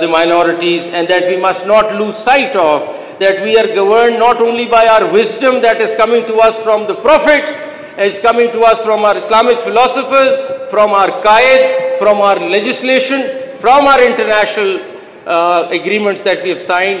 the minorities, and that we must not lose sight of, that we are governed not only by our wisdom that is coming to us from the Prophet, is coming to us from our Islamic philosophers, from our qaid, from our legislation, from our international agreements that we have signed.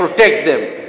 protect them,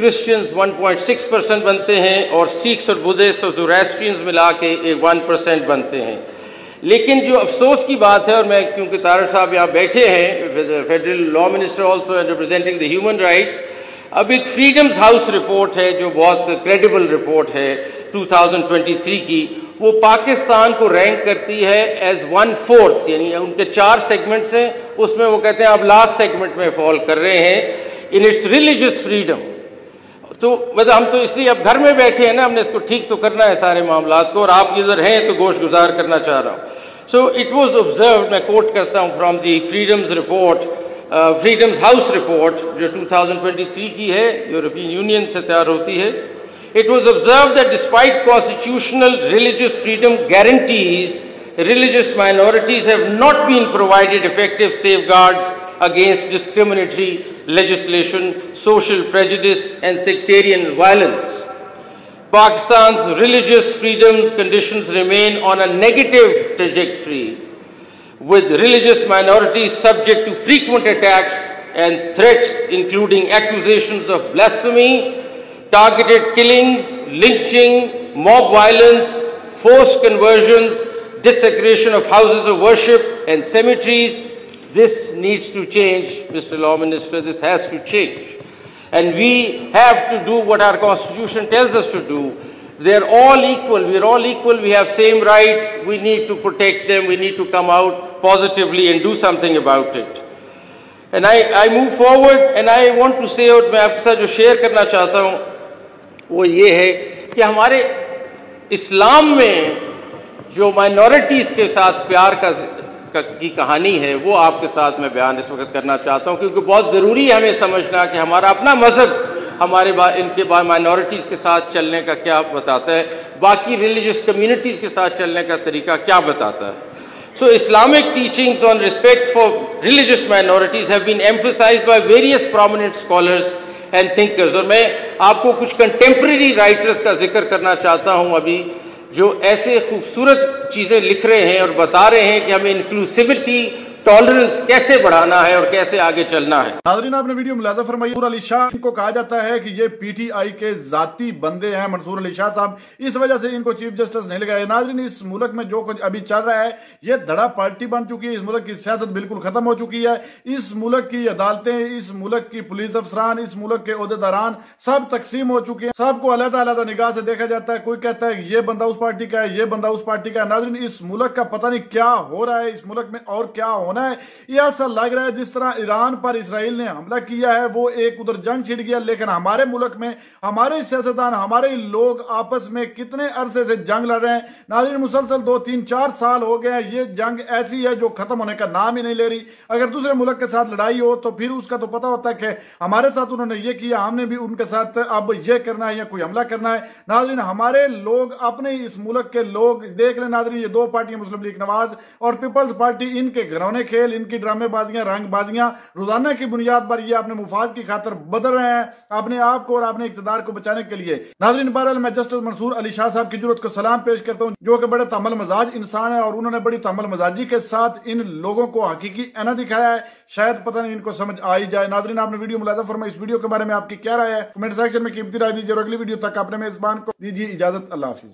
Christians 1.6% بنتے ہیں اور سکھس اور Buddhist اور زوریسٹرینز ملا کے 1% بنتے ہیں. لیکن جو افسوس کی بات ہے، اور میں کیونکہ طارق صاحب یہاں بیٹھے ہیں federal law minister also and representing the human rights, اب ایک فریڈمز ہاؤس رپورٹ ہے جو بہت کریڈیبل رپورٹ ہے 2023 کی، وہ پاکستان کو رینک کرتی ہے ایز 1/4، یعنی ان کے 4 سیگمنٹس ہیں، اس میں وہ کہتے ہیں آپ لاسٹ سیگمنٹ میں فال کر رہے ہیں ان اٹس ریلیجس فریڈم. تو مطلب ہم تو اس لیے اب گھر میں بیٹھے ہیں نا، ہم نے اس کو ٹھیک تو کرنا ہے سارے معاملات کو، اور آپ ادھر ہیں تو گوش گزار کرنا چاہ رہا ہوں. سو اٹ واز آبزروڈ، میں کوٹ کرتا ہوں from the freedoms report, freedoms house report جو 2023 کی ہے، یورپین یونین سے تیار ہوتی ہے. It was observed that despite constitutional religious freedom guarantees, religious minorities have not been provided effective safeguards against discriminatory legislation, social prejudice and sectarian violence. Pakistan's religious freedom conditions remain on a negative trajectory, with religious minorities subject to frequent attacks and threats, including accusations of blasphemy, targeted killings, lynching, mob violence, forced conversions, desecration of houses of worship and cemeteries. This needs to change, Mr. Law Minister, this has to change. And we have to do what our Constitution tells us to do. They are all equal, we are all equal, we have same rights, we need to protect them, we need to come out positively and do something about it. And I move forward and I want to say, اور میں آپ کے ساتھ جو share کرنا چاہتا ہوں وہ یہ ہے کہ ہمارے اسلام میں جو مائنورٹیز کے ساتھ پیار کی کہانی ہے وہ آپ کے ساتھ میں بیان اس وقت کرنا چاہتا ہوں، کیونکہ بہت ضروری ہے ہمیں سمجھنا کہ ہمارا اپنا مذہب ہمارے ان کے مائنورٹیز کے ساتھ چلنے کا کیا بتاتا ہے، باقی ریلیجس کمیونٹیز کے ساتھ چلنے کا طریقہ کیا بتاتا ہے. So Islamic teachings on respect for religious minorities have been emphasized by various prominent scholars and thinkers. اور میں آپ کو کچھ کنٹمپریری رائٹرز کا ذکر کرنا چاہتا ہوں ابھی، جو ایسے خوبصورت چیزیں لکھ رہے ہیں اور بتا رہے ہیں کہ ہمیں انکلوسیوٹی، ٹالرنس کیسے بڑھانا ہے اور کیسے آگے چلنا ہے. ناظرین آپ نے ویڈیو ملاحظہ فرمائی، منصور علی شاہ ان کو کہا جاتا ہے کہ یہ پی ٹی آئی کے ذاتی بندے ہیں منصور علی شاہ صاحب، اس وجہ سے ان کو چیف جسٹس نہیں لگایا. ناظرین اس ملک میں جو کچھ ابھی چل رہا ہے یہ دھڑا پارٹی بن چکی ہے، اس ملک کی سیاست بالکل ختم ہو چکی ہے. اس ملک کی عدالتیں، اس ملک کی پولیس افسران، اس ملک کے عہدیداران سب تقسیم ہو چکے ہیں، سب کو علیحدہ علیحدہ نگاہ سے دیکھا جاتا ہے. کوئی کہتا ہے کہ یہ بندہ اس پارٹی کا ہے، یہ بندہ اس پارٹی کا ہے. ناظرین اس ملک کا پتہ نہیں کیا ہو رہا ہے، اس ملک میں اور کیا ہونا ہے. یہ ایسا لگ رہا ہے جس طرح ایران پر اسرائیل نے حملہ کیا ہے، وہ ایک ادھر جنگ چھڑ گیا، لیکن ہمارے ملک میں ہمارے سیاستدان، ہمارے لوگ آپس میں کتنے عرصے سے جنگ لڑ رہے ہیں. ناظرین مسلسل 2 3 4 سال ہو گئے ہیں، یہ جنگ ایسی ہے جو ختم ہونے کا نام ہی نہیں لے رہی. اگر دوسرے ملک کے ساتھ لڑائی ہو تو پھر اس کا تو پتہ ہوتا ہے کہ ہمارے ساتھ انہوں نے یہ کیا، ہم نے بھی ان کے ساتھ اب یہ کرنا ہے یا کوئی حملہ کرنا ہے. ناظرین ہمارے لوگ اپنے اس ملک کے لوگ دیکھ لیں ناظرین، یہ 2 پارٹیاں مسلم لیگ نواز اور پیپلز پارٹی، ان کے گھرونے کھیل، ان کی ڈرامے بازیاں، رنگ بازیاں روزانہ کی بنیاد پر یہ اپنے مفاد کی خاطر بدل رہے ہیں اپنے آپ کو اور اپنے اقتدار کو بچانے کے لیے. ناظرین بہرحال میں جسٹس منصور علی شاہ صاحب کی جرأت کو سلام پیش کرتا ہوں، جو کہ بڑے تحمل مزاج انسان ہے اور انہوں نے بڑی تحمل مزاجی کے ساتھ ان لوگوں کو حقیقی اینا دکھایا ہے. شاید پتہ نہیں ان کو سمجھ آ ہی جائے. ناظرین آپ نے ویڈیو ملاحظہ فرمائی، اس ویڈیو کے بارے میں آپ کی کیا رائے ہے کمنٹ سیکشن میں قیمتی رائے دیجیے، اور اگلی ویڈیو تک اپنے میزبان کو دیجیے اجازت. اللہ حافظ.